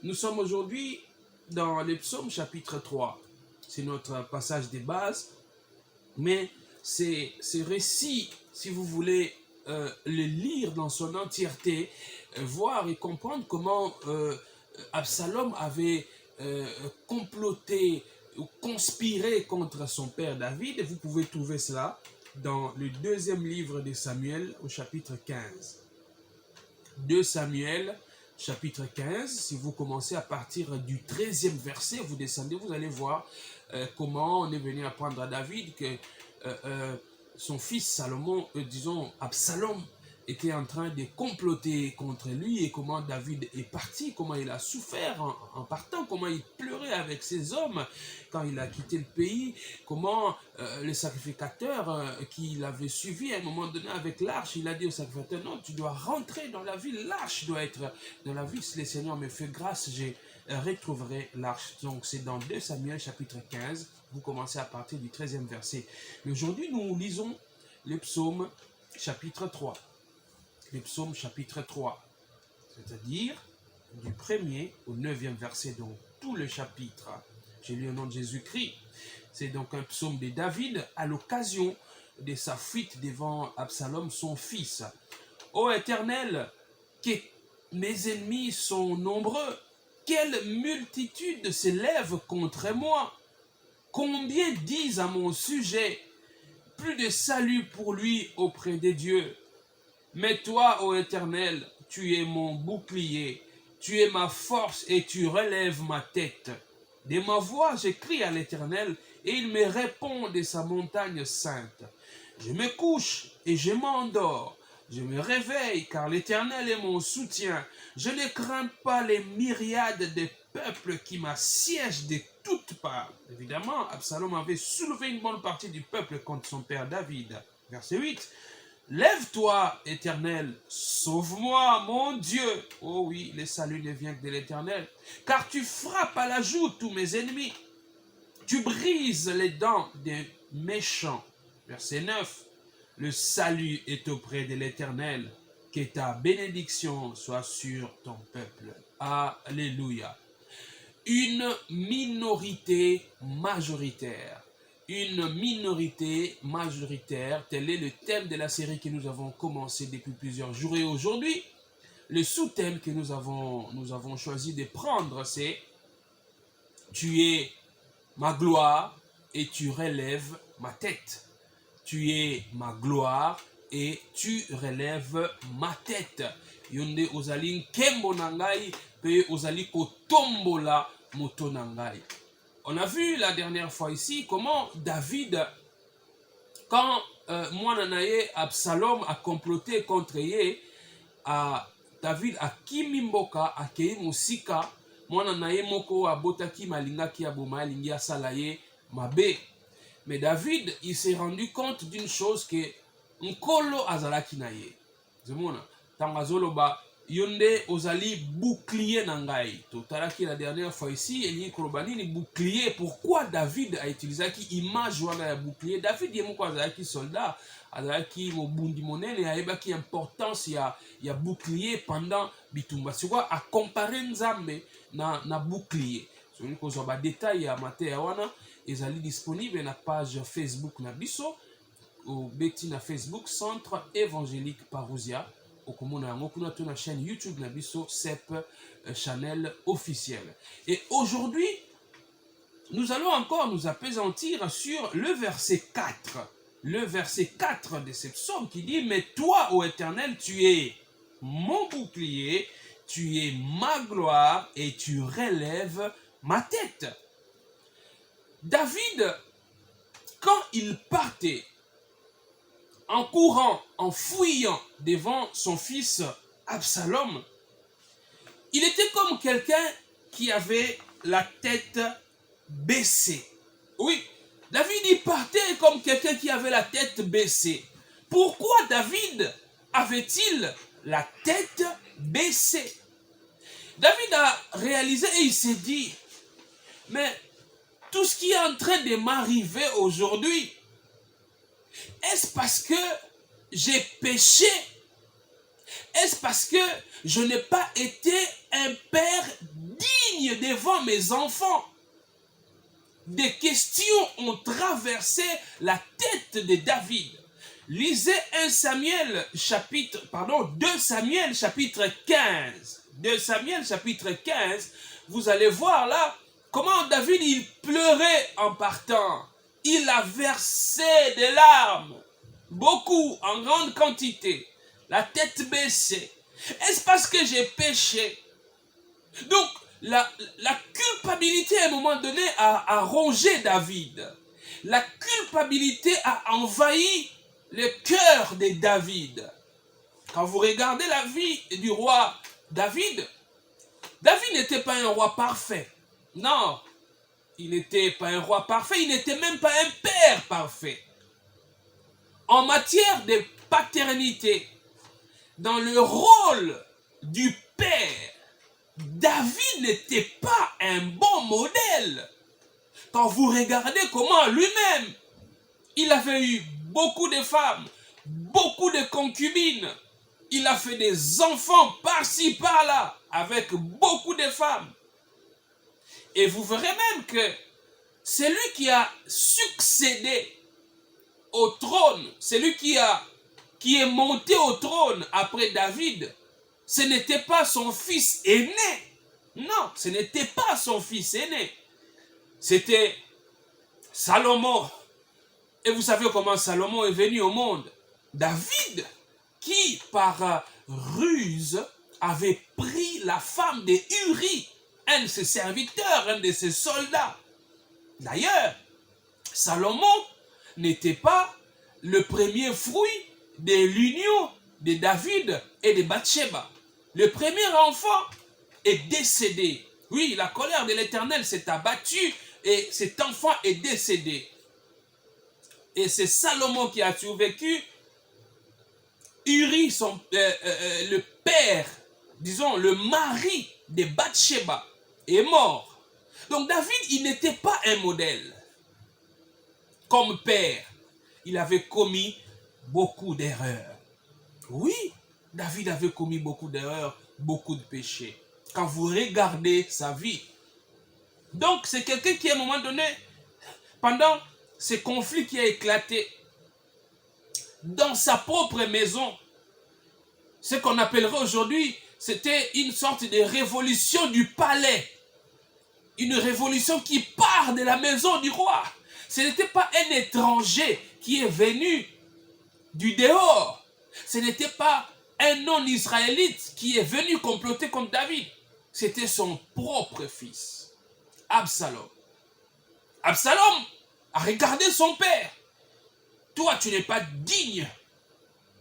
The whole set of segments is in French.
Nous sommes aujourd'hui dans les psaumes chapitre 3. C'est notre passage de base, mais ce récit, si vous voulez le lire dans son entièreté, voir et comprendre comment Absalom avait comploté ou conspiré contre son père David, vous pouvez trouver cela dans le deuxième livre de Samuel au chapitre 15. 2 Samuel chapitre 15, si vous commencez à partir du 13e verset, vous descendez, vous allez voir comment on est venu apprendre à David que son fils Salomon, disons Absalom, était en train de comploter contre lui et comment David est parti, comment il a souffert en partant, comment il pleurait avec ses hommes quand il a quitté le pays, comment le sacrificateur qui l'avait suivi à un moment donné avec l'arche, il a dit au sacrificateur, non, tu dois rentrer dans la ville, l'arche doit être dans la ville, si le Seigneur me fait grâce, je retrouverai l'arche. Donc c'est dans 2 Samuel chapitre 15, vous commencez à partir du 13e verset. Mais aujourd'hui nous lisons le psaume chapitre 3. Le psaume chapitre 3, c'est-à-dire du 1er au 9e verset, donc tout le chapitre. J'ai lu au nom de Jésus-Christ. C'est donc un psaume de David à l'occasion de sa fuite devant Absalom, son fils. Ô Éternel, que mes ennemis sont nombreux, quelle multitude s'élève contre moi. Combien disent à mon sujet, plus de salut pour lui auprès des dieux. Mais toi, ô Éternel, tu es mon bouclier, tu es ma force et tu relèves ma tête. De ma voix, j'écris à l'Éternel et il me répond de sa montagne sainte. Je me couche et je m'endors. Je me réveille car l'Éternel est mon soutien. Je ne crains pas les myriades de peuples qui m'assiègent de toutes parts. Évidemment, Absalom avait soulevé une bonne partie du peuple contre son père David. Verset 8. Lève-toi, Éternel, sauve-moi, mon Dieu. Oh oui, le salut ne vient que de l'Éternel. Car tu frappes à la joue tous mes ennemis. Tu brises les dents des méchants. Verset 9. Le salut est auprès de l'Éternel. Que ta bénédiction soit sur ton peuple. Alléluia. Une minorité majoritaire. Une minorité majoritaire, tel est le thème de la série que nous avons commencé depuis plusieurs jours. Et aujourd'hui, le sous-thème que nous avons choisi de prendre, c'est « Tu es ma gloire et tu relèves ma tête. Tu es ma gloire et tu relèves ma tête. » Yonde ozali nkembo nangai pe ozali kotombola moto nangai. On a vu la dernière fois ici comment David, quand Mouananaye Absalom a comploté contre Yé, David a kimimboka a kei musika, Mouananaye moko a botaki malingaki a boma lingi a salaye mabe. Mais David, il s'est rendu compte d'une chose que Nkolo azalaki na ye. Zemona, tangazolo ba yonde ozali bouclier nangai. Totalaki la dernière fois ici, Eli Korobani ni bouclier. Pourquoi David a utilisé qui image wana ya bouclier? David yemoko azalaki soldat, azalaki mobundi monene, ayebaki importance ya bouclier pendant bitumba. C'est quoi a comparer nzambe na bouclier. C'est une cause ba détail ya mate ya wana ezali disponible na page Facebook na biso au beti na Facebook Centre Évangélique Parousia. Okomona yango kuna to na chaîne YouTube na biso CEP Channel officiel. Et aujourd'hui, nous allons encore nous appesantir sur le verset 4. Le verset 4 de ce psaume qui dit « Mais toi, ô Éternel, tu es mon bouclier, tu es ma gloire et tu relèves ma tête. » David, quand il partait en courant, en fouillant devant son fils Absalom, il était comme quelqu'un qui avait la tête baissée. Oui, David il partait comme quelqu'un qui avait la tête baissée. Pourquoi David avait-il la tête baissée? David a réalisé et il s'est dit, mais tout ce qui est en train de m'arriver aujourd'hui, est-ce parce que j'ai péché? Est-ce parce que je n'ai pas été un père digne? devant mes enfants. Des questions ont traversé la tête de David. Lisez 2 Samuel chapitre 15. 2 Samuel chapitre 15, vous allez voir là comment David il pleurait en partant. Il a versé des larmes, beaucoup, en grande quantité, la tête baissée. Est-ce parce que j'ai péché? Donc, la culpabilité à un moment donné a rongé David. La culpabilité a envahi le cœur de David. Quand vous regardez la vie du roi David, David n'était pas un roi parfait. Non, il n'était pas un roi parfait, il n'était même pas un père parfait. En matière de paternité, dans le rôle du père, David n'était pas un bon modèle. Quand vous regardez comment lui-même, il avait eu beaucoup de femmes, beaucoup de concubines. Il a fait des enfants par-ci, par-là, avec beaucoup de femmes. Et vous verrez même que c'est lui qui a succédé au trône, c'est lui qui est monté au trône après David. Ce n'était pas son fils aîné. Non, ce n'était pas son fils aîné. C'était Salomon. Et vous savez comment Salomon est venu au monde. David, qui par ruse avait pris la femme de Uri, un de ses serviteurs, un de ses soldats. D'ailleurs, Salomon n'était pas le premier fruit de l'union de David et de Bathsheba. Le premier enfant est décédé. Oui, la colère de l'Éternel s'est abattue et cet enfant est décédé. Et c'est Salomon qui a survécu. Uri, le père, disons le mari de Bathsheba, est mort. Donc David, il n'était pas un modèle. Comme père, il avait commis beaucoup d'erreurs. Oui, David avait commis beaucoup d'erreurs, beaucoup de péchés. Quand vous regardez sa vie. Donc c'est quelqu'un qui à un moment donné, pendant ces conflits qui a éclaté, dans sa propre maison, ce qu'on appellerait aujourd'hui, c'était une sorte de révolution du palais. Une révolution qui part de la maison du roi. Ce n'était pas un étranger qui est venu du dehors. Ce n'était pas un non-israélite qui est venu comploter contre David. C'était son propre fils, Absalom. Absalom a regardé son père. Toi, tu n'es pas digne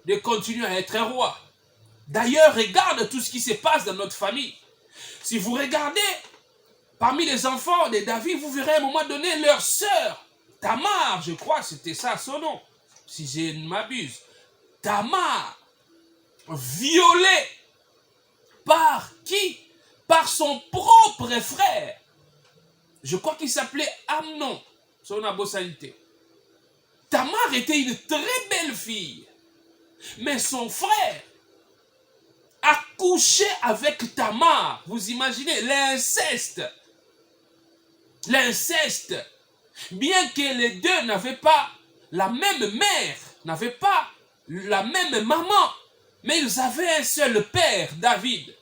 de continuer à être un roi. D'ailleurs, regarde tout ce qui se passe dans notre famille. Si vous regardez, parmi les enfants de David, vous verrez à un moment donné leur sœur, Tamar, je crois, c'était ça son nom, si je ne m'abuse. Tamar, violée par qui? Par son propre frère. Je crois qu'il s'appelait Amnon, son abosalité. Tamar était une très belle fille. Mais son frère a couché avec Tamar. Vous imaginez l'inceste. L'inceste. Bien que les deux n'avaient pas la même mère, n'avaient pas la même maman, mais ils avaient un seul père, David.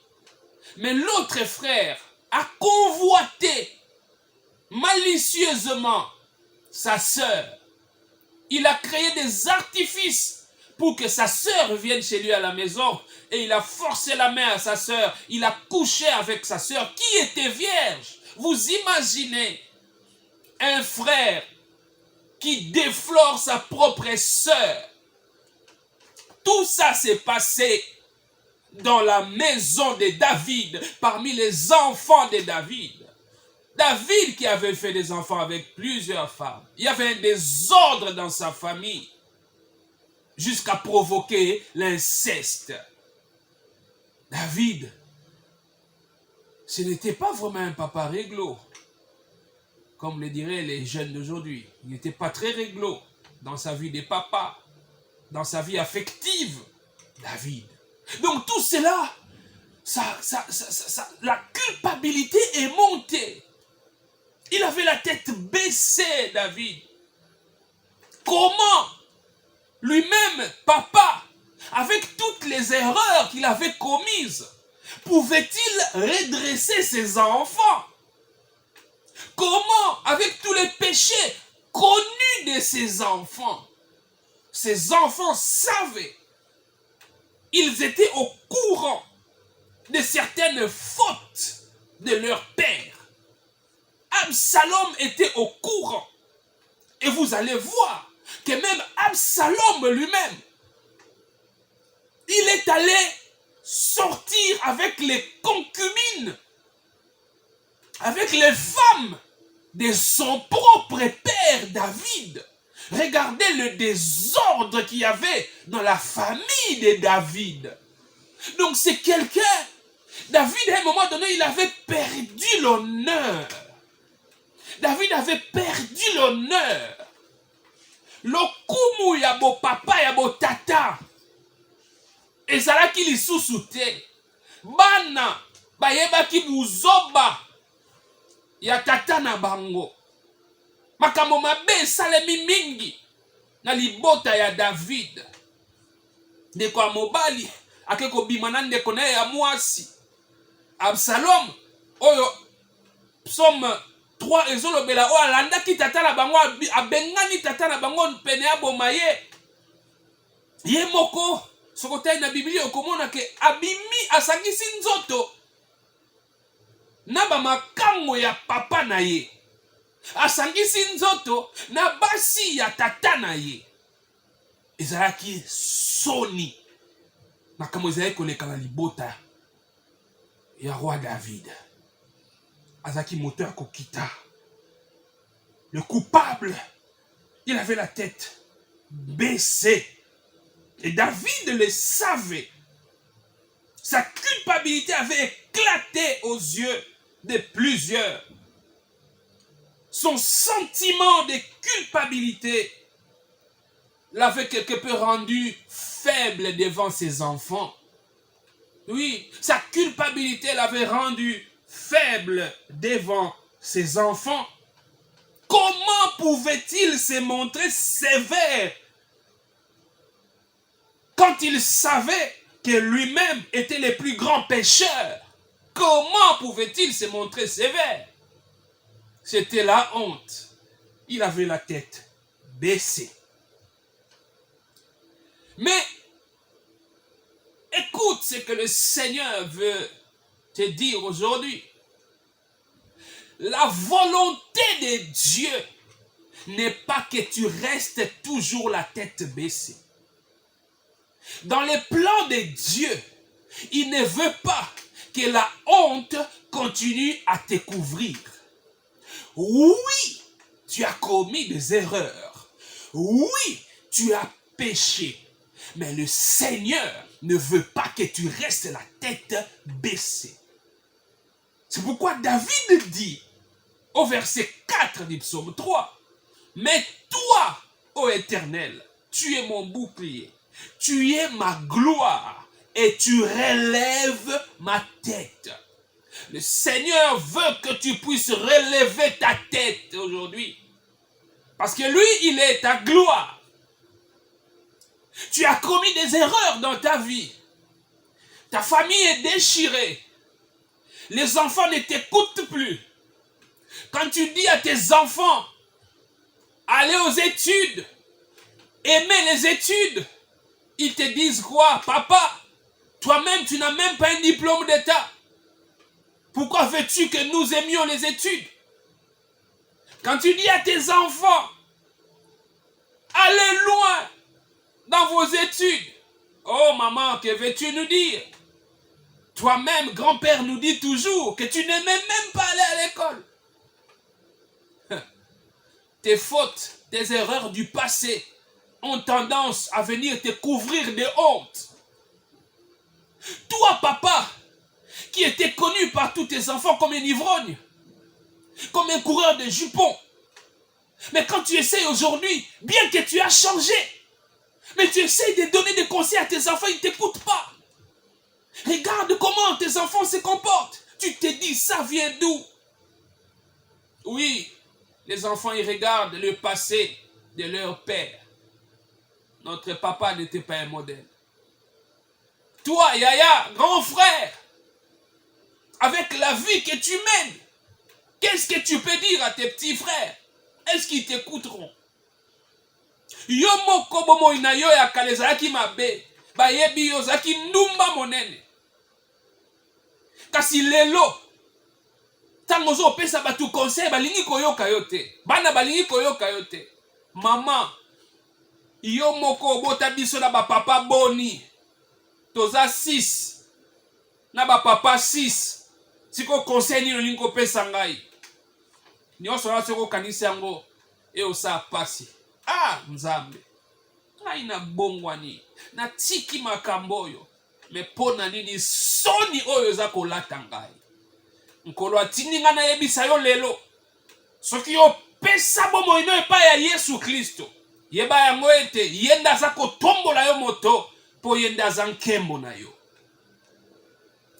Mais l'autre frère a convoité malicieusement sa sœur. Il a créé des artifices pour que sa sœur vienne chez lui à la maison et il a forcé la main à sa sœur. Il a couché avec sa sœur qui était vierge. Vous imaginez un frère qui déflore sa propre sœur. Tout ça s'est passé dans la maison de David, parmi les enfants de David. David qui avait fait des enfants avec plusieurs femmes. Il y avait un désordre dans sa famille jusqu'à provoquer l'inceste. David, ce n'était pas vraiment un papa réglo, comme le diraient les jeunes d'aujourd'hui. Il n'était pas très réglo dans sa vie de papa, dans sa vie affective, David. Donc tout cela, la culpabilité est montée. Il avait la tête baissée, David. Comment lui-même, papa, avec toutes les erreurs qu'il avait commises, pouvait-il redresser ses enfants? Comment, avec tous les péchés connus de ses enfants savaient, ils étaient au courant de certaines fautes de leur père. Absalom était au courant. Et vous allez voir que même Absalom lui-même, il est allé sortir avec les concubines, avec les femmes de son propre père David. Regardez le désordre qu'il y avait dans la famille de David. Donc c'est quelqu'un, David à un moment donné, il avait perdu l'honneur. David avait perdu l'honneur. Lokumu ya bo papa ya bo tata ezalaki lisusu te. Bana bayebaki buzoba ya tata na bango. Makambo mabe esalemi mingi na libota ya David. Ndeko ya mobali ake kobima na ndeko na ye ya mwasi. Absalom oyo Psaume 3 ezolobela o alandaki tata na bango, abengani tata na bango pene ya boma ye. Ye moko sokotai na Biblia okomona ke abimi asangisi nzoto na bamakango ya papa na ye. Asangisi nzoto na basi ya tata na ye. Ezalaki soni makambo ezalaki koleka na libota ya roi David. Azaki moteur kokita. Le coupable, il avait la tête baissée. Et David le savait. Sa culpabilité avait éclaté aux yeux de plusieurs. Son sentiment de culpabilité l'avait quelque peu rendu faible devant ses enfants. Oui, sa culpabilité l'avait rendu faible devant ses enfants. Comment pouvait-il se montrer sévère quand il savait que lui-même était le plus grand pécheur? Comment pouvait-il se montrer sévère? C'était la honte. Il avait la tête baissée. Mais écoute ce que le Seigneur veut te dire aujourd'hui. La volonté de Dieu n'est pas que tu restes toujours la tête baissée. Dans les plans de Dieu, il ne veut pas que la honte continue à te couvrir. Oui, tu as commis des erreurs. Oui, tu as péché. Mais le Seigneur ne veut pas que tu restes la tête baissée. C'est pourquoi David dit au verset 4 du psaume 3, « Mais toi, ô Éternel, tu es mon bouclier, tu es ma gloire et tu relèves ma tête. » Le Seigneur veut que tu puisses relever ta tête aujourd'hui. Parce que lui, il est ta gloire. Tu as commis des erreurs dans ta vie. Ta famille est déchirée. Les enfants ne t'écoutent plus. Quand tu dis à tes enfants, allez aux études, aimez les études, ils te disent quoi? Papa, toi-même, tu n'as même pas un diplôme d'État. Pourquoi veux-tu que nous aimions les études? Quand tu dis à tes enfants, allez loin dans vos études. Oh maman, que veux-tu nous dire? Toi-même, grand-père nous dit toujours que tu n'aimais même pas aller à l'école. Tes fautes, tes erreurs du passé ont tendance à venir te couvrir de honte. Toi, papa, qui était connu par tous tes enfants comme un ivrogne, comme un coureur de jupons. Mais quand tu essayes aujourd'hui, bien que tu as changé, mais tu essayes de donner des conseils à tes enfants, ils ne t'écoutent pas. Regarde comment tes enfants se comportent. Tu te dis, ça vient d'où? Oui, les enfants, ils regardent le passé de leur père. Notre papa n'était pas un modèle. Toi, Yaya, grand frère, avec la vie que tu mènes, qu'est-ce que tu peux dire à tes petits frères? Est-ce qu'ils t'écouteront? Yo moko bomo ina yo ya kale ezalaki mabe, bayebi yo ozalaki ndumba monene. Kasi lelo, tango ozopesa batu conseil, balingi koyoka yo te. Bana balingi koyoka yo te. Maman, yo moko obota biso na bapapa boni. Toza 6. Na bapapa 6. Siko conseil nino lingi kopesa ngai. Nyonso na soko kanisi yango e osa pasi. Ah, Nzambe. Ngai na bongwani. Na tiki makambo oyo. Me pona nini soni oyo za kolata ngai. Nkolo atindi nga na yebisa yo lelo. Soki yo pesa bomo ino epa ya Yesu Kristo. Yeba yango ete yenda za kotombola yo moto po yenda za nkembo na yo.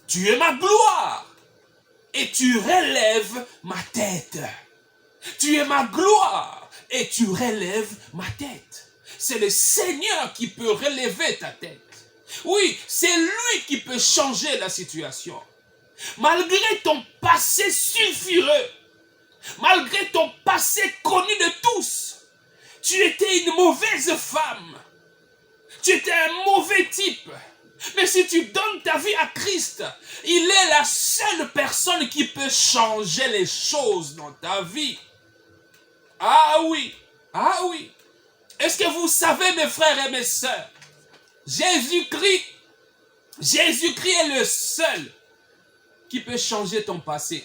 Tu es ma gloire et tu relèves ma tête. Tu es ma gloire et tu relèves ma tête. C'est le Seigneur qui peut relever ta tête. Oui, c'est lui qui peut changer la situation. Malgré ton passé sulfureux, malgré ton passé connu de tous, tu étais une mauvaise femme. Tu étais un mauvais type. Mais si tu donnes ta vie à Christ, il est la seule personne qui peut changer les choses dans ta vie. Ah oui, ah oui. Est-ce que vous savez, mes frères et mes sœurs, Jésus-Christ est le seul qui peut changer ton passé.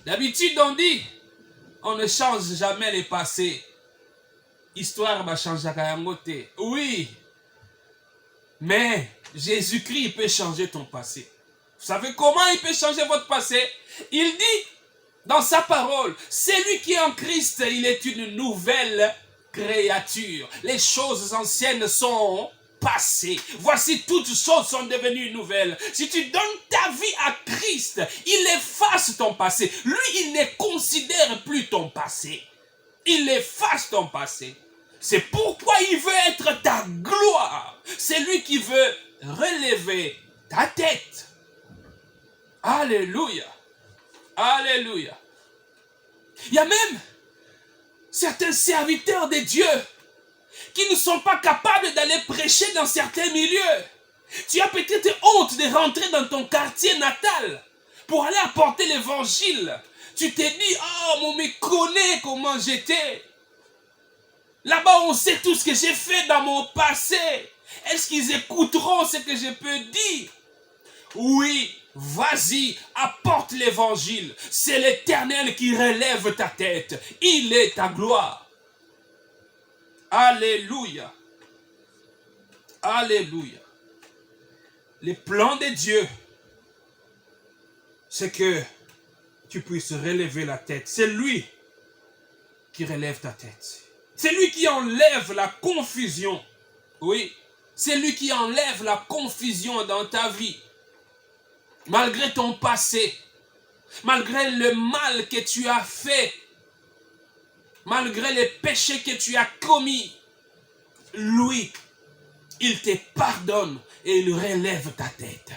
D'habitude, on dit, on ne change jamais le passé. Histoire va changer à côté. Oui, mais Jésus-Christ peut changer ton passé. Vous savez comment il peut changer votre passé? Il dit dans sa parole, celui qui est en Christ, il est une nouvelle créature. Les choses anciennes sont passées. Voici, toutes choses sont devenues nouvelles. Si tu donnes ta vie à Christ, il efface ton passé. Lui, il ne considère plus ton passé. Il efface ton passé. C'est pourquoi il veut être ta gloire. C'est lui qui veut relever ta tête. Alléluia. Alléluia. Il y a même certains serviteurs de Dieu qui ne sont pas capables d'aller prêcher dans certains milieux. Tu as peut-être honte de rentrer dans ton quartier natal pour aller apporter l'évangile. Tu t'es dit, oh, on me connaît comment j'étais. Là-bas, on sait tout ce que j'ai fait dans mon passé. Est-ce qu'ils écouteront ce que je peux dire? Oui, vas-y, apporte l'évangile. C'est l'Éternel qui relève ta tête. Il est ta gloire. Alléluia. Alléluia. Le plan de Dieu, c'est que tu puisses relever la tête. C'est lui qui relève ta tête. C'est lui qui enlève la confusion. Oui, c'est lui qui enlève la confusion dans ta vie. Malgré ton passé, malgré le mal que tu as fait, malgré les péchés que tu as commis, lui, il te pardonne et il relève ta tête.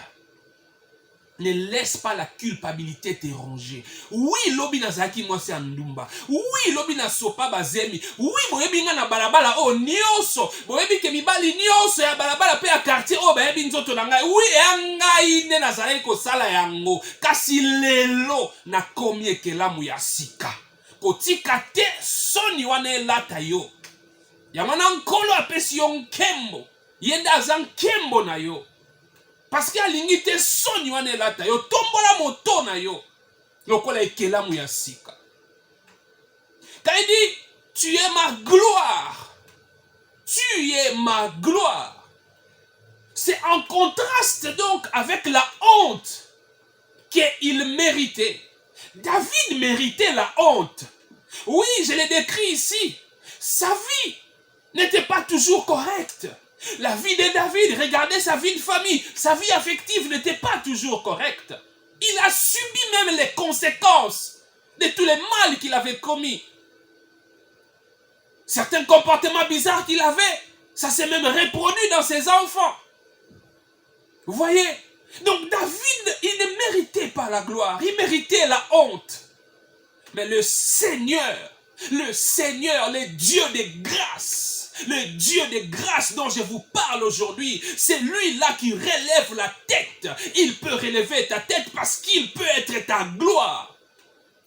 Ne laisse pas la culpabilité te ronger. Oui, lobi na zaki mwasi andumba. Oui, lobi na sopa bazemi. Oui, boyebi nga na balabala o nyoso. Boyebi ke mibali nyoso ya balabala pe ya quartier o bayebi nzoto na ngai. Oui, ngai ne nazalaki kosala yango. Kasi lelo na komi ekelamu ya sika. Kotika te soni wana elata yo. Yamana nkolo apesi yo nkembo. Yenda aza nkembo na yo. Parce que alingi te soni wana elata yo, tombola moto na yo, lokola ekelamu ya sika. Quand il dit, tu es ma gloire, tu es ma gloire. C'est en contraste donc avec la honte qu'il méritait. David méritait la honte. Oui, je l'ai décrit ici. Sa vie n'était pas toujours correcte. La vie de David, regardez sa vie de famille, sa vie affective n'était pas toujours correcte. Il a subi même les conséquences de tous les mal qu'il avait commis. Certains comportements bizarres qu'il avait, ça s'est même reproduit dans ses enfants. Vous voyez? Donc David, il ne méritait pas la gloire, il méritait la honte. Mais le Seigneur, le Dieu des grâces, le Dieu des grâces dont je vous parle aujourd'hui, c'est lui-là qui relève la tête. Il peut relever ta tête parce qu'il peut être ta gloire.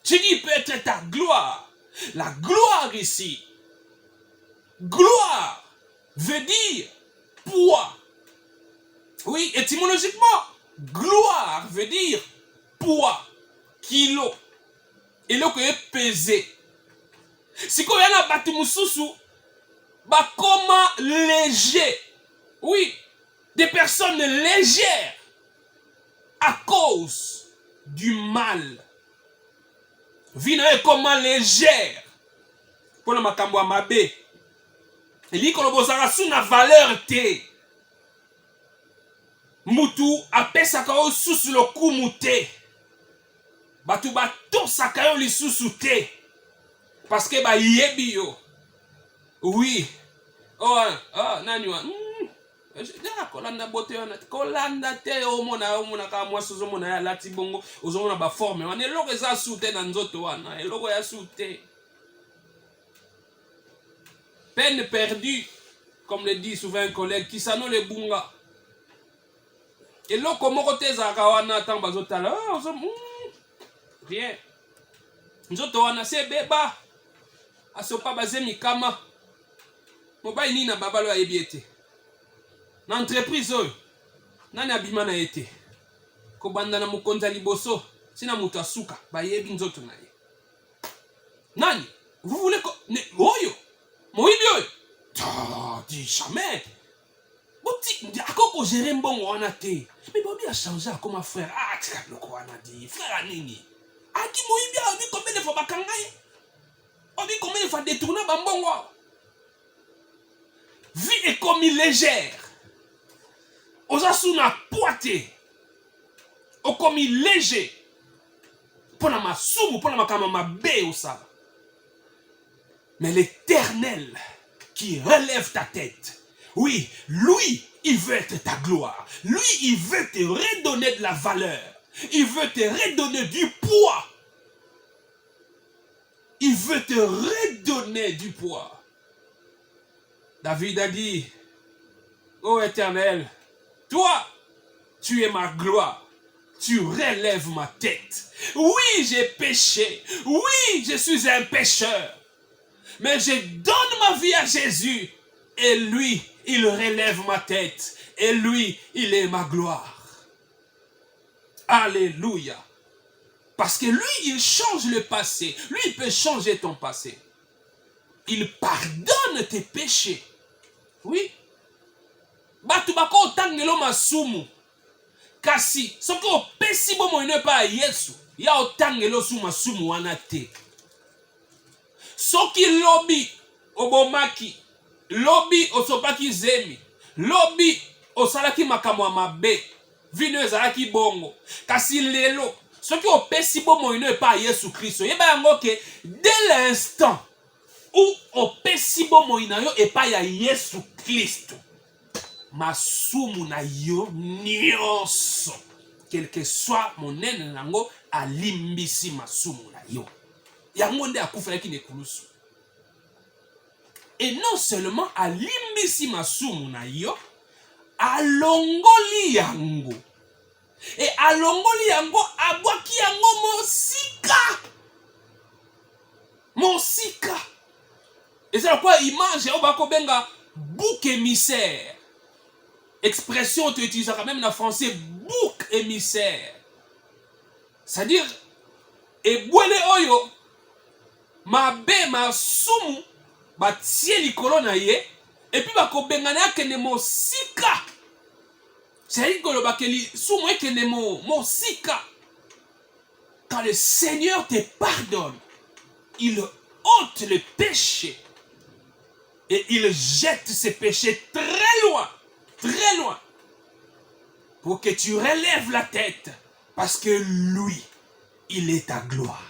Je dis, il peut être ta gloire. La gloire ici, gloire veut dire poids. Oui, étymologiquement, gloire veut dire poids, kilo. Et là, que pesé. Si vous avez un bâtiment sous, comment léger. Oui, des personnes légères à cause du mal. Vino est comment légère. Pour le makambo à mabé. Il dit que le bozara sous na valeur te. Mutu apesaka o sous le coup muté. Batu bato sakayo li sous te. Parce que ba yebi yo. Oui. Oh, nani wa. Kolanda bote wana. Kolanda te omona ka mwasi ozomona ya lati bongo ozomona ba forme wana eloko eza sute na nzoto wana eloko ya sute. Peine perdue, comme le dit souvent un collègue, qui s'annonce le bunga. Eloko moko te ezaka wana tant bazotala. Rien. Nzoto wana se beba. Asopa baze mikama. Mobile ni na babalo ya ebiete. Na entreprise oyo. Nani abima na ete. Kobanda na mokonza liboso. Sina mutu asuka. Ba yebi nzoto na ye. Nani? Vous voulez ko... Oyo. Moibi oyo. Dis jamais. Boti, akoko gérer mbongo wana te. Mais Bobby a changé comme un frère. Ah, tu as le quoi on a dit. Frère Anini. Aki Moibi a dit combien de fois bakangaye. On dit combien de fois détourner bambongo. Vie est comme légère. Osasuna poité. O comme léger. Pour la masumu, pour la makama mabe au ça. Mais l'Éternel qui relève ta tête. Oui, lui, il veut être ta gloire. Lui, il veut te redonner de la valeur. Il veut te redonner du poids. Il veut te redonner du poids. David a dit, ô Éternel, toi, tu es ma gloire. Tu relèves ma tête. Oui, j'ai péché. Oui, je suis un pécheur. Mais je donne ma vie à Jésus. Et lui, il relève ma tête. Et lui, il est ma gloire. Alléluia. Parce que lui, il change le passé. Lui, il peut changer ton passé. Il pardonne tes péchés. Oui. Batu bako otangelo masumu. Kasi, soki opesi bomo ine pa Yesu, ya otangelo su masumu wana te. Soki lobi obomaki, lobi osopaki zemi, lobi osalaki makambo ya mabe, vino ezalaki bongo. Kasi lelo, soki opesi bomo ine pa Yesu Kristo, yeba yango ke dès l'instant où opesi bomo ina yo epa ya Yesu Kristo, masumu na yo nyonso, quel que soit monene nango, alimbisi masumu na yo. Yango nde akufaki ne kulusu. Et non seulement alimbisi masumu na yo, alongoli yango. Et alongoli yango, abwaki yango mosika. Mosika. Et c'est pourquoi image obako benga bouc émissaire. Expression tu utilises même en français, bouc émissaire. C'est-à-dire, et boile oyo, ma be ma sumu, ba tie likolo na ye, et puis bako bengana kene mosika. C'est-à-dire que le bakeli sumu kene mosika. Quand le Seigneur te pardonne, il ôte le péché. Et il jette ses péchés très loin. Très loin, pour que tu relèves la tête, parce que lui, il est ta gloire.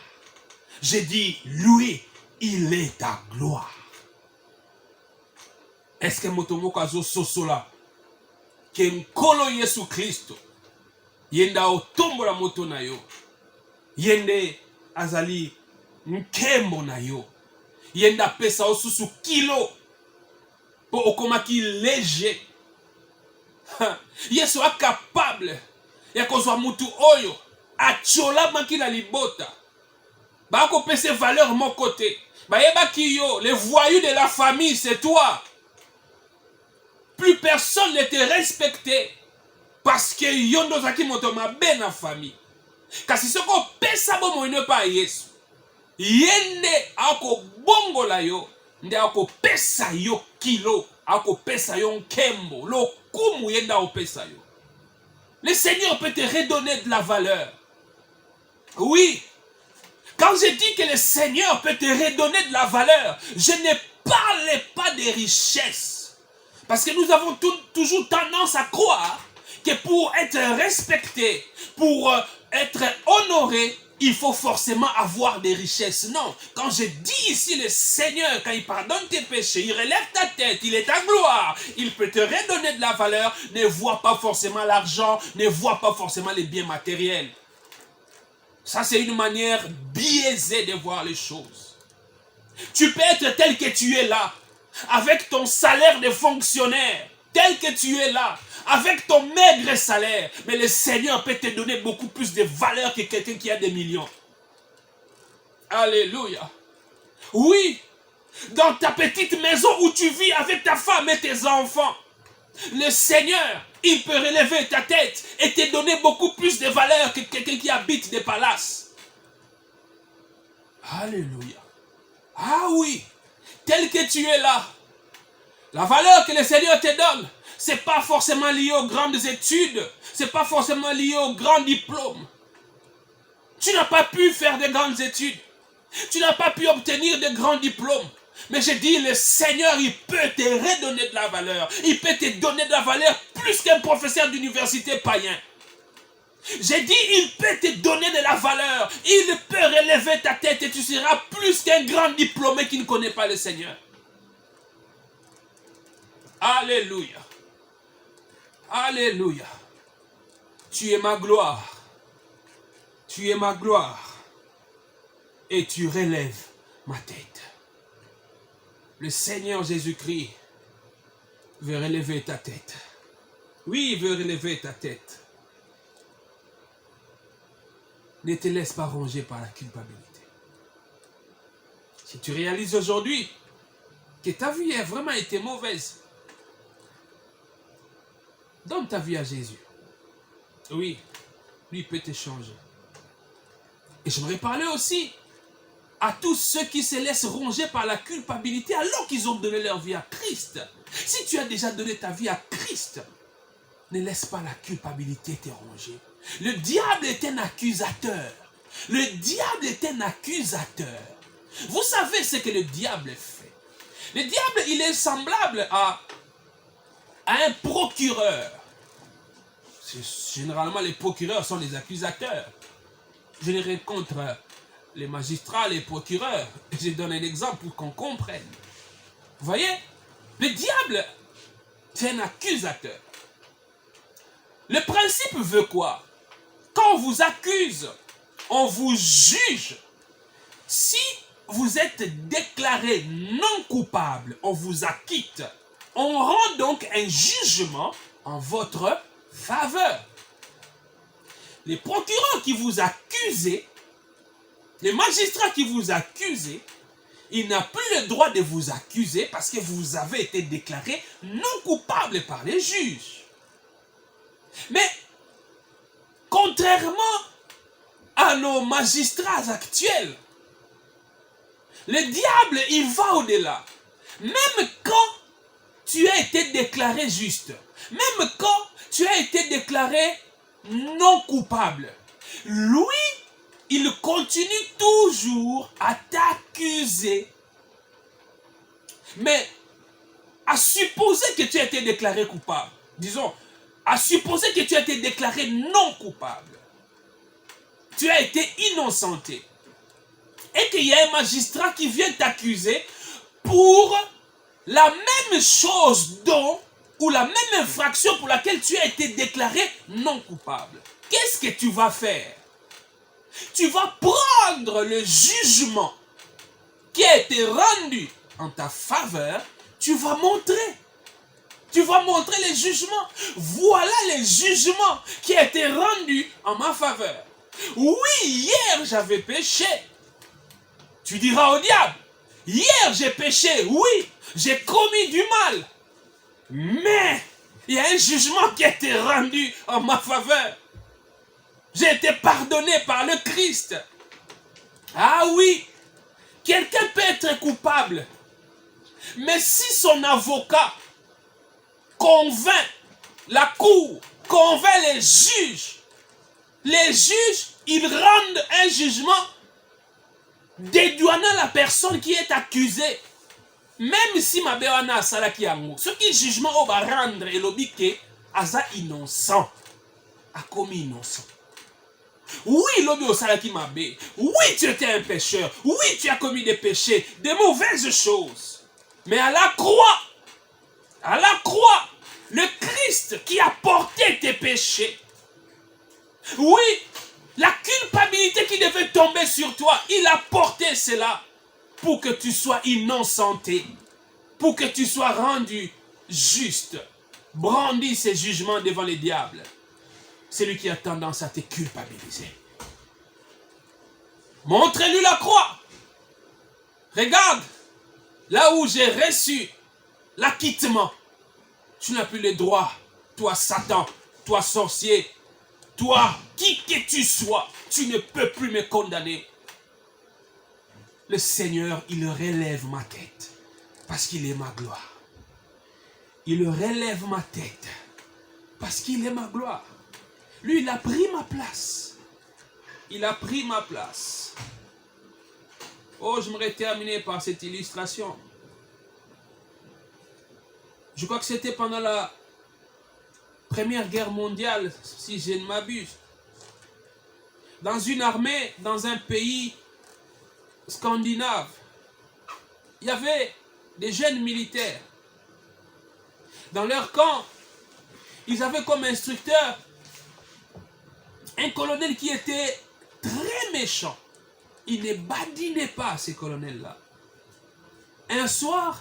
J'ai dit, lui, il est ta gloire. Est-ce que motomoko azo sosola? Que nkolo Yesu Kristo, yenda otombola moto na yo, yende azali nkembo na yo, yenda pesa osusu kilo, po okomaki léger. Yesu a capable ya kozwa mutu oyo achola maki na libota bako pese valeur mon côté bayebaki yo les voyous de la famille c'est toi. Plus personne ne te respectait parce que yo ndozaki moto mabe na famille. Kasi soko pesa bomo ine pa Yesu yende ako bongola yo nde ako pesa yo kilo ako pesa yo nkembo lokumu yenda opesa yo. Le Seigneur peut te redonner de la valeur. Oui. Quand je dis que le Seigneur peut te redonner de la valeur, je ne parle pas des richesses. Parce que nous avons toujours tendance à croire que pour être respecté, pour être honoré, il faut forcément avoir des richesses. Non, quand je dis ici le Seigneur, quand il pardonne tes péchés, il relève ta tête, il est ta gloire, il peut te redonner de la valeur, ne vois pas forcément l'argent, ne vois pas forcément les biens matériels. Ça, c'est une manière biaisée de voir les choses. Tu peux être tel que tu es là, avec ton salaire de fonctionnaire, tel que tu es là, avec ton maigre salaire, mais le Seigneur peut te donner beaucoup plus de valeur que quelqu'un qui a des millions. Alléluia. Oui, dans ta petite maison où tu vis avec ta femme et tes enfants, le Seigneur, il peut relever ta tête et te donner beaucoup plus de valeur que quelqu'un qui habite des palaces. Alléluia. Ah oui, tel que tu es là, la valeur que le Seigneur te donne, ce n'est pas forcément lié aux grandes études, ce n'est pas forcément lié aux grands diplômes. Tu n'as pas pu faire de grandes études, tu n'as pas pu obtenir de grands diplômes. Mais je dis, le Seigneur, il peut te redonner de la valeur. Il peut te donner de la valeur plus qu'un professeur d'université païen. J'ai dit, il peut te donner de la valeur. Il peut relever ta tête et tu seras plus qu'un grand diplômé qui ne connaît pas le Seigneur. Alléluia. Alléluia. Tu es ma gloire. Tu es ma gloire. Et tu relèves ma tête. Le Seigneur Jésus-Christ veut relever ta tête. Oui, il veut relever ta tête. Ne te laisse pas ronger par la culpabilité. Si tu réalises aujourd'hui que ta vie a vraiment été mauvaise, donne ta vie à Jésus. Oui, lui peut te changer. Et j'aimerais parler aussi à tous ceux qui se laissent ronger par la culpabilité alors qu'ils ont donné leur vie à Christ. Si tu as déjà donné ta vie à Christ, ne laisse pas la culpabilité te ronger. Le diable est un accusateur. Le diable est un accusateur. Vous savez ce que le diable fait. Le diable, il est semblable à un procureur. Généralement, les procureurs sont les accusateurs. Je les rencontre les magistrats, les procureurs. Je donne un exemple pour qu'on comprenne. Vous voyez, le diable, c'est un accusateur. Le principe veut quoi? Quand on vous accuse, on vous juge. Si vous êtes déclaré non coupable, on vous acquitte. On rend donc un jugement en votre faveur. Les procureurs qui vous accusent, les magistrats qui vous accusent, il n'a plus le droit de vous accuser parce que vous avez été déclaré non coupable par les juges. Mais, contrairement à nos magistrats actuels, le diable, il va au-delà. Même quand tu as été déclaré juste, même quand tu as été déclaré non coupable, lui, il continue toujours à t'accuser. Mais à supposer que tu as été déclaré coupable, disons, à supposer que tu as été déclaré non coupable, tu as été innocenté. et qu'il y a un magistrat qui vient t'accuser pour la même chose dont, ou la même infraction pour laquelle tu as été déclaré non coupable. Qu'est-ce que tu vas faire? Tu vas prendre le jugement qui a été rendu en ta faveur, tu vas montrer. Tu vas montrer les jugements. Voilà les jugements qui ont été rendus en ma faveur. Oui, hier j'avais péché. Tu diras au diable, hier j'ai péché, oui, j'ai commis du mal. Mais il y a un jugement qui a été rendu en ma faveur. J'ai été pardonné par le Christ. Ah oui, quelqu'un peut être coupable. Mais si son avocat convainc la cour, convainc les juges, ils rendent un jugement dédouanant la personne qui est accusée. Même si ma béana a salaki yango, ce qui jugement au va rendre et l'obike aza innocent, a commis innocent. Oui, l'obi au salaki mabe. Oui, tu étais un pécheur. Oui, tu as commis des péchés, des mauvaises choses. Mais à la croix, le Christ qui a porté tes péchés. Oui, la culpabilité qui devait tomber sur toi, il a porté cela pour que tu sois innocenté, pour que tu sois rendu juste. Brandis ses jugements devant les diables. C'est lui qui a tendance à te culpabiliser. Montrez-lui la croix. Regarde, là où j'ai reçu l'acquittement, tu n'as plus le droit, toi Satan, toi sorcier, toi, qui que tu sois, tu ne peux plus me condamner. Le Seigneur, il relève ma tête parce qu'il est ma gloire. Il relève ma tête parce qu'il est ma gloire. Lui, il a pris ma place. Il a pris ma place. Oh, j'aimerais terminer par cette illustration. Je crois que c'était pendant la Première Guerre mondiale, si je ne m'abuse. Dans une armée, dans un pays scandinave, il y avait des jeunes militaires. Dans leur camp, ils avaient comme instructeur un colonel qui était très méchant. Il ne badinait pas, ces colonels-là. Un soir,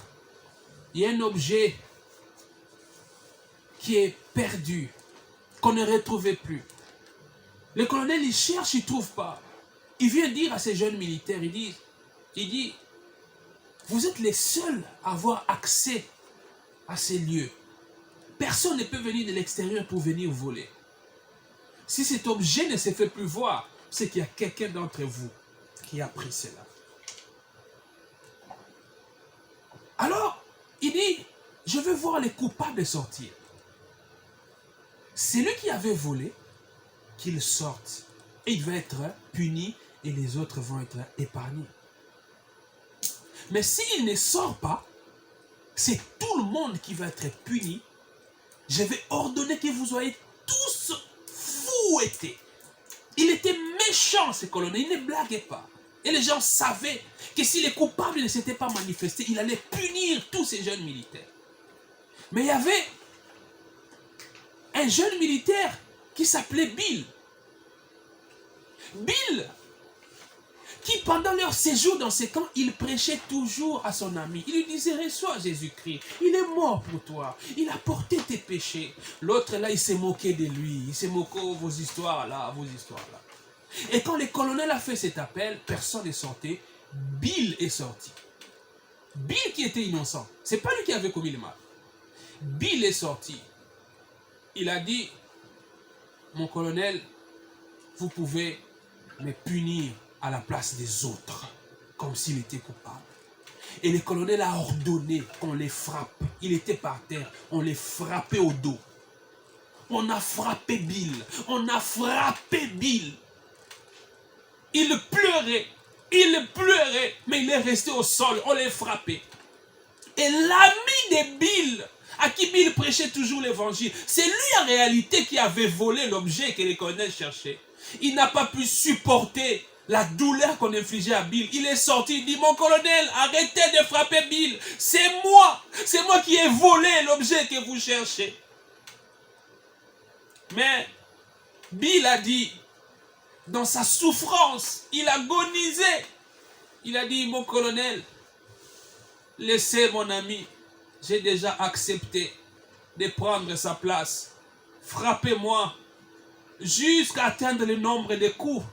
il y a un objet qui est perdu, qu'on ne retrouvait plus. Le colonel, il cherche, il ne trouve pas. Il vient dire à ces jeunes militaires, il dit, vous êtes les seuls à avoir accès à ces lieux. Personne ne peut venir de l'extérieur pour venir voler. Si cet objet ne se fait plus voir, c'est qu'il y a quelqu'un d'entre vous qui a pris cela. Alors, il dit, je veux voir les coupables sortir. C'est lui qui avait volé, qu'il sorte. Et il va être puni et les autres vont être épargnés. Mais s'il ne sort pas, c'est tout le monde qui va être puni. Je vais ordonner que vous soyez tous fouettés. Il était méchant, ce colonel, il ne blaguait pas. Et les gens savaient que si les coupables ne s'étaient pas manifestés, il allait punir tous ces jeunes militaires. Mais il y avait un jeune militaire qui s'appelait Bill. Bill, qui pendant leur séjour dans ces camps, il prêchait toujours à son ami. Il lui disait, reçois Jésus-Christ, il est mort pour toi, il a porté tes péchés. L'autre là, il s'est moqué de lui, il s'est moqué de vos histoires là, vos histoires là. Et quand le colonel a fait cet appel, personne n'est sorti, Bill est sorti. Bill qui était innocent, c'est pas lui qui avait commis le mal. Bill est sorti. Il a dit, mon colonel, vous pouvez me punir à la place des autres, comme s'il était coupable. Et le colonel a ordonné qu'on les frappe. Il était par terre, on les frappait au dos. On a frappé Bill, on a frappé Bill. Il pleurait, mais il est resté au sol, on l'a frappé. Et l'ami de Bill, à qui Bill prêchait toujours l'évangile, c'est lui en réalité qui avait volé l'objet que les colonels cherchaient. Il n'a pas pu supporter la douleur qu'on infligeait à Bill. Il est sorti, il dit, mon colonel, arrêtez de frapper Bill. C'est moi qui ai volé l'objet que vous cherchez. Mais Bill a dit, dans sa souffrance, il agonisait. Il a dit, mon colonel, laissez mon ami, j'ai déjà accepté de prendre sa place. Frappez-moi jusqu'à atteindre le nombre de coups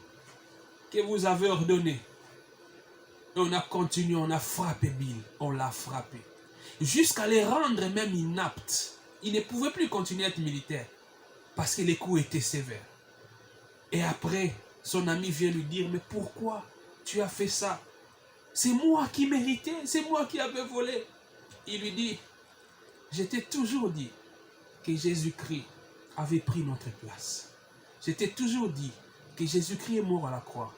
que vous avez ordonnés. Et on a continué, on a frappé Bill, on l'a frappé. Jusqu'à les rendre même inaptes. Il ne pouvait plus continuer à être militaire parce que les coups étaient sévères. Et après, son ami vient lui dire, mais pourquoi tu as fait ça? C'est moi qui méritais, c'est moi qui avais volé. Il lui dit, je t'ai toujours dit que Jésus-Christ avait pris notre place. Je t'ai toujours dit que Jésus-Christ est mort à la croix.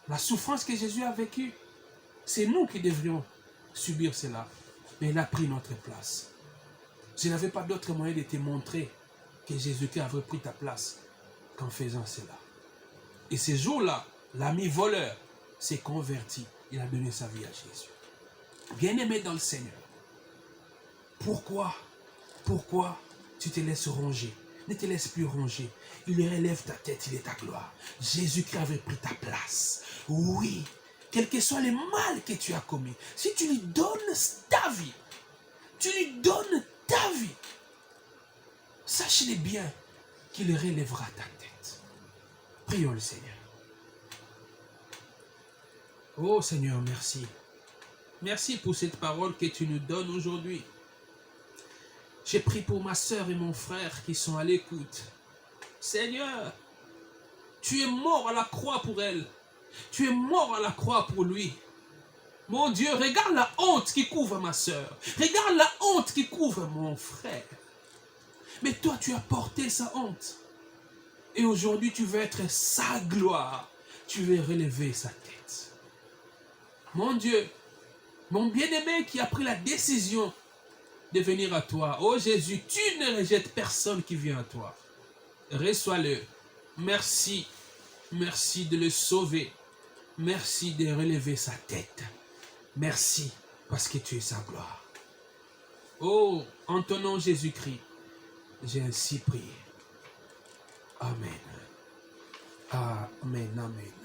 La souffrance que Jésus a vécue, c'est nous qui devrions subir cela. Mais il a pris notre place. Je n'avais pas d'autre moyen de te montrer que Jésus-Christ avait pris ta place qu'en faisant cela. Et ce jour-là, l'ami voleur s'est converti. Il a donné sa vie à Jésus. Bien-aimé dans le Seigneur, pourquoi tu te laisses ronger? Ne te laisse plus ronger. Il relève ta tête, il est ta gloire. Jésus-Christ avait pris ta place. Oui, quel que soit le mal que tu as commis, si tu lui donnes ta vie, tu lui donnes ta vie, sache-le bien qu'il relèvera ta tête. Prions le Seigneur. Oh Seigneur, merci. Merci pour cette parole que tu nous donnes aujourd'hui. J'ai prié pour ma soeur et mon frère qui sont à l'écoute. Seigneur, tu es mort à la croix pour elle. Tu es mort à la croix pour lui. Mon Dieu, regarde la honte qui couvre ma soeur. Regarde la honte qui couvre mon frère. Mais toi, tu as porté sa honte. Et aujourd'hui, tu veux être sa gloire. Tu veux relever sa tête. Mon Dieu, mon bien-aimé qui a pris la décision de venir à toi. Oh Jésus, tu ne rejettes personne qui vient à toi. Reçois-le. Merci. Merci de le sauver. Merci de relever sa tête. Merci parce que tu es sa gloire. Oh, en ton nom Jésus-Christ, j'ai ainsi prié. Amen. Amen, amen.